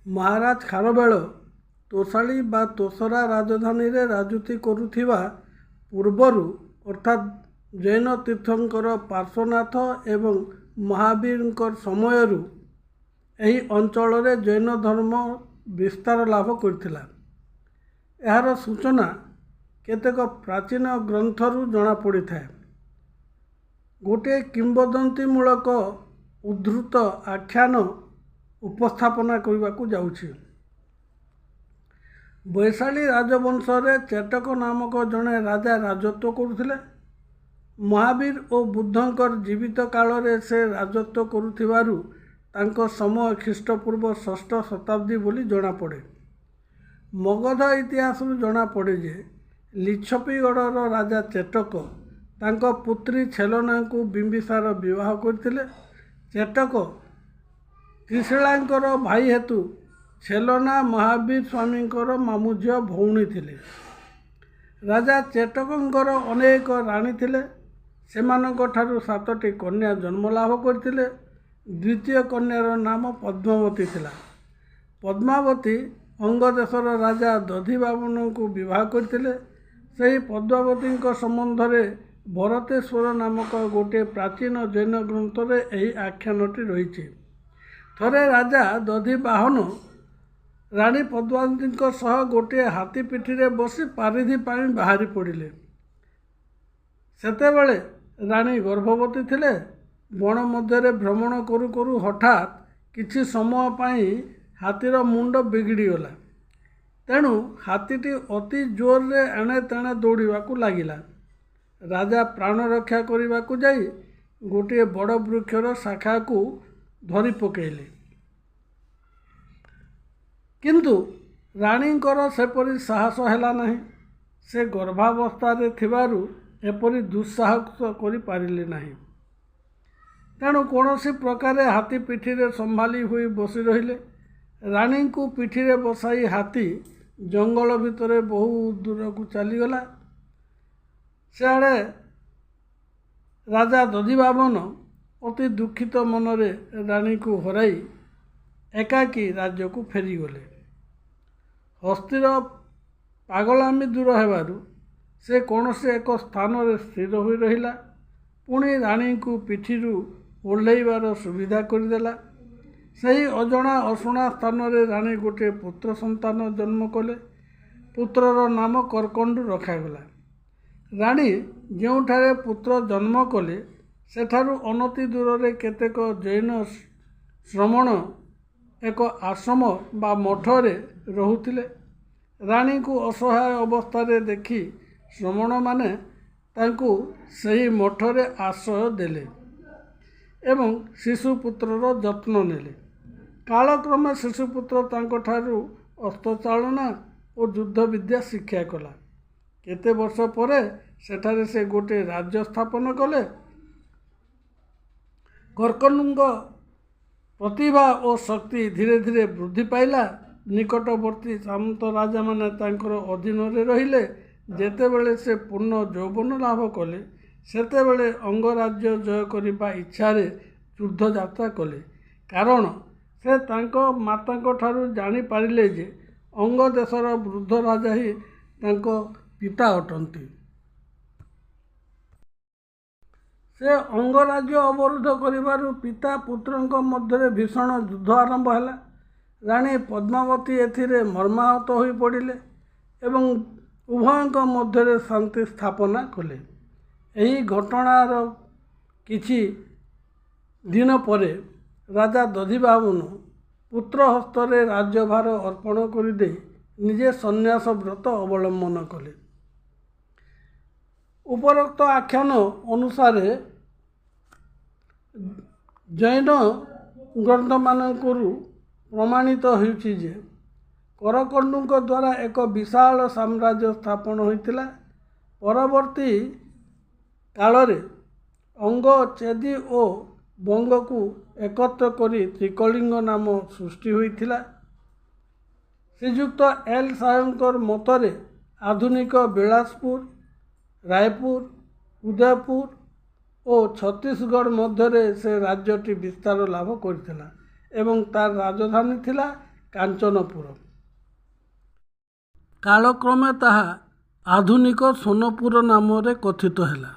ମହାରାଜ ଖାରବେଳ ତୋଷାଳୀ ବା ତୋସରା ରାଜଧାନୀରେ ରାଜୁତି କରୁଥିବା ପୂର୍ବରୁ ଅର୍ଥାତ୍ ଜୈନ ତୀର୍ଥଙ୍କର ପାର୍ଶ୍ୱନାଥ ଏବଂ ମହାବୀରଙ୍କ ସମୟରୁ ଏହି ଅଞ୍ଚଳରେ ଜୈନ ଧର୍ମ ବିସ୍ତାର ଲାଭ କରିଥିଲା। ଏହାର ସୂଚନା କେତେକ ପ୍ରାଚୀନ ଗ୍ରନ୍ଥରୁ ଜଣାପଡ଼ିଥାଏ। ଗୋଟିଏ କିମ୍ବଦନ୍ତୀମୂଳକ ଉଦ୍ଧୃତ ଆଖ୍ୟାନ ଉପସ୍ଥାପନା କରିବାକୁ ଯାଉଛି। ବୈଶାଳୀ ରାଜବଂଶରେ ଚେଟକ ନାମକ ଜଣେ ରାଜା ରାଜତ୍ୱ କରୁଥିଲେ। ମହାବୀର ଓ ବୁଦ୍ଧଙ୍କର ଜୀବିତ କାଳରେ ସେ ରାଜତ୍ୱ କରୁଥିବାରୁ ତାଙ୍କ ସମୟ ଖ୍ରୀଷ୍ଟପୂର୍ବ 6ଠ ଶତାବ୍ଦୀ ବୋଲି ଜଣାପଡ଼େ। ମଗଧ ଇତିହାସରୁ ଜଣାପଡ଼େ ଯେ ଲିଚ୍ଛବିଗଡ଼ର ରାଜା ଚେଟକ ତାଙ୍କ ପୁତ୍ରୀ ଛେଲନାଙ୍କୁ ବିମ୍ବିସାର ବିବାହ କରିଥିଲେ। ଚେଟକ ତ୍ରିଶିଳାଙ୍କର ଭାଇ ହେତୁ ଛେଲନା ମହାବୀର ସ୍ୱାମୀଙ୍କର ମାମୁଁ ଝିଅ ଭଉଣୀ ଥିଲେ। ରାଜା ଚେଟକଙ୍କର ଅନେକ ରାଣୀ ଥିଲେ। ସେମାନଙ୍କଠାରୁ 7ଟି କନ୍ୟା ଜନ୍ମଲାଭ କରିଥିଲେ। ଦ୍ୱିତୀୟ କନ୍ୟାର ନାମ ପଦ୍ମାବତୀ ଥିଲା। ପଦ୍ମାବତୀ ଅଙ୍ଗ ଦେଶର ରାଜା ଦଧିବାମନଙ୍କୁ ବିବାହ କରିଥିଲେ। ସେହି ପଦ୍ମାବତୀଙ୍କ ସମ୍ବନ୍ଧରେ ଭରତେଶ୍ୱର ନାମକ ଗୋଟିଏ ପ୍ରାଚୀନ ଜୈନ ଗ୍ରନ୍ଥରେ ଏହି ଆଖ୍ୟାନଟି ରହିଛି। ଥରେ ରାଜା ଦଧିବାହନ ରାଣୀ ପଦ୍ମାବତୀଙ୍କ ସହ ଗୋଟିଏ ହାତୀ ପିଠିରେ ବସି ପାରିଧି ପାଇଁ ବାହାରି ପଡ଼ିଲେ। ସେତେବେଳେ ରାଣୀ ଗର୍ଭବତୀ ଥିଲେ। ବଣ ମଧ୍ୟରେ ଭ୍ରମଣ କରୁ କରୁ ହଠାତ୍ କିଛି ସମୟ ପାଇଁ ହାତୀର ମୁଣ୍ଡ ବିଗିଡ଼ିଗଲା। ତେଣୁ ହାତୀଟି ଅତି ଜୋରରେ ଏଣେ ତେଣେ ଦୌଡ଼ିବାକୁ ଲାଗିଲା। ରାଜା ପ୍ରାଣ ରକ୍ଷା କରିବାକୁ ଯାଇ ଗୋଟିଏ ବଡ଼ ବୃକ୍ଷର ଶାଖାକୁ ଧରି ପକାଇଲେ। କିନ୍ତୁ ରାଣୀଙ୍କର ସେପରି ସାହସ ହେଲା ନାହିଁ। ସେ ଗର୍ଭାବସ୍ଥାରେ ଥିବାରୁ ଏପରି ଦୁଃସାହସ କରିପାରିଲେ ନାହିଁ। ତେଣୁ କୌଣସି ପ୍ରକାରେ ହାତୀ ପିଠିରେ ସମ୍ଭାଳି ହୋଇ ବସି ରହିଲେ। ରାଣୀଙ୍କୁ ପିଠିରେ ବସାଇ ହାତୀ ଜଙ୍ଗଲ ଭିତରେ ବହୁ ଦୂରକୁ ଚାଲିଗଲା। ସେଆଡ଼େ ରାଜା ଦଧିବାମନ ଅତି ଦୁଃଖିତ ମନରେ ରାଣୀଙ୍କୁ ହରାଇ ଏକାକୀ ରାଜ୍ୟକୁ ଫେରିଗଲେ। ହସ୍ତୀର ପାଗଳାମି ଦୂର ହେବାରୁ ସେ କୌଣସି ଏକ ସ୍ଥାନରେ ସ୍ଥିର ହୋଇ ରହିଲା। ପୁଣି ରାଣୀଙ୍କୁ ପିଠିରୁ ଓହ୍ଲାଇବାର ସୁବିଧା କରିଦେଲା। ସେହି ଅଜଣା ଅଶୁଣା ସ୍ଥାନରେ ରାଣୀ ଗୋଟିଏ ପୁତ୍ର ସନ୍ତାନ ଜନ୍ମ କଲେ। ପୁତ୍ରର ନାମ କର୍କଣ୍ଡୁ ରଖାଗଲା। ରାଣୀ ଯେଉଁଠାରେ ପୁତ୍ର ଜନ୍ମ କଲେ ସେଠାରୁ ଅନତି ଦୂରରେ କେତେକ ଜୈନ ଶ୍ରମଣ ଏକ ଆଶ୍ରମ ବା ମଠରେ ରହୁଥିଲେ। ରାଣୀଙ୍କୁ ଅସହାୟ ଅବସ୍ଥାରେ ଦେଖି ଶ୍ରମଣମାନେ ତାଙ୍କୁ ସେହି ମଠରେ ଆଶ୍ରୟ ଦେଲେ ଏବଂ ଶିଶୁପୁତ୍ରର ଯତ୍ନ ନେଲେ। କାଳକ୍ରମେ ଶିଶୁପୁତ୍ର ତାଙ୍କଠାରୁ ଅସ୍ତ୍ରଚାଳନା ଓ ଯୁଦ୍ଧ ବିଦ୍ୟା ଶିକ୍ଷା କଲା। କେତେ ବର୍ଷ ପରେ ସେଠାରେ ସେ ଗୋଟିଏ ରାଜ୍ୟ ସ୍ଥାପନ କଲେ। କର୍କଣ୍ଡୁଙ୍କ ପ୍ରତିଭା ଓ ଶକ୍ତି ଧୀରେ ଧୀରେ ବୃଦ୍ଧି ପାଇଲା। ନିକଟବର୍ତ୍ତୀ ସାମନ୍ତ ରାଜାମାନେ ତାଙ୍କର ଅଧୀନରେ ରହିଲେ। ଯେତେବେଳେ ସେ ପୂର୍ଣ୍ଣ ଯୌବନ ଲାଭ କଲେ ସେତେବେଳେ ଅଙ୍ଗରାଜ୍ୟ ଜୟ କରିବା ଇଚ୍ଛାରେ ଯୁଦ୍ଧଯାତ୍ରା କଲେ। କାରଣ ସେ ତାଙ୍କ ମାତାଙ୍କଠାରୁ ଜାଣିପାରିଲେ ଯେ ଅଙ୍ଗ ଦେଶର ବୃଦ୍ଧ ରାଜା ହିଁ ତାଙ୍କ ପିତା ଅଟନ୍ତି। ସେ ଅଙ୍ଗରାଜ୍ୟ ଅବରୋଧ କରିବାରୁ ପିତା ପୁତ୍ରଙ୍କ ମଧ୍ୟରେ ଭୀଷଣ ଯୁଦ୍ଧ ଆରମ୍ଭ ହେଲା। ରାଣୀ ପଦ୍ମାବତୀ ଏଥିରେ ମର୍ମାହତ ହୋଇ ପଡ଼ିଲେ ଏବଂ ଉଭୟଙ୍କ ମଧ୍ୟରେ ଶାନ୍ତି ସ୍ଥାପନା କଲେ। ଏହି ଘଟଣାର କିଛି ଦିନ ପରେ ରାଜା ଦଧିବାମନ ପୁତ୍ର ହସ୍ତରେ ରାଜ୍ୟଭାର ଅର୍ପଣ କରିଦେଇ ନିଜେ ସନ୍ନ୍ୟାସ ବ୍ରତ ଅବଲମ୍ବନ କଲେ। ଉପରୋକ୍ତ ଆଖ୍ୟାନ ଅନୁସାରେ ଜୈନ ଗ୍ରନ୍ଥମାନଙ୍କରୁ ପ୍ରମାଣିତ ହେଉଛି ଯେ କରକଣ୍ଡୁଙ୍କ ଦ୍ୱାରା ଏକ ବିଶାଳ ସାମ୍ରାଜ୍ୟ ସ୍ଥାପନ ହୋଇଥିଲା। ପରବର୍ତ୍ତୀ କାଳରେ ଅଙ୍ଗ, ଚେଦି ଓ ବଙ୍ଗକୁ ଏକତ୍ର କରି ତ୍ରିକଳିଙ୍ଗ ନାମ ସୃଷ୍ଟି ହୋଇଥିଲା। ଶ୍ରୀଯୁକ୍ତ ଏଲ୍ ସାହେବଙ୍କର ମତରେ ଆଧୁନିକ ବିଳାସପୁର, ରାୟପୁର, ଉଦୟପୁର ଓ ଛତିଶଗଡ଼ ମଧ୍ୟରେ ସେ ରାଜ୍ୟଟି ବିସ୍ତାର ଲାଭ କରିଥିଲା ଏବଂ ତାର ରାଜଧାନୀ ଥିଲା କାଞ୍ଚନପୁର। କାଳକ୍ରମେ ତାହା ଆଧୁନିକ ସୋନପୁର ନାମରେ କଥିତ ହେଲା।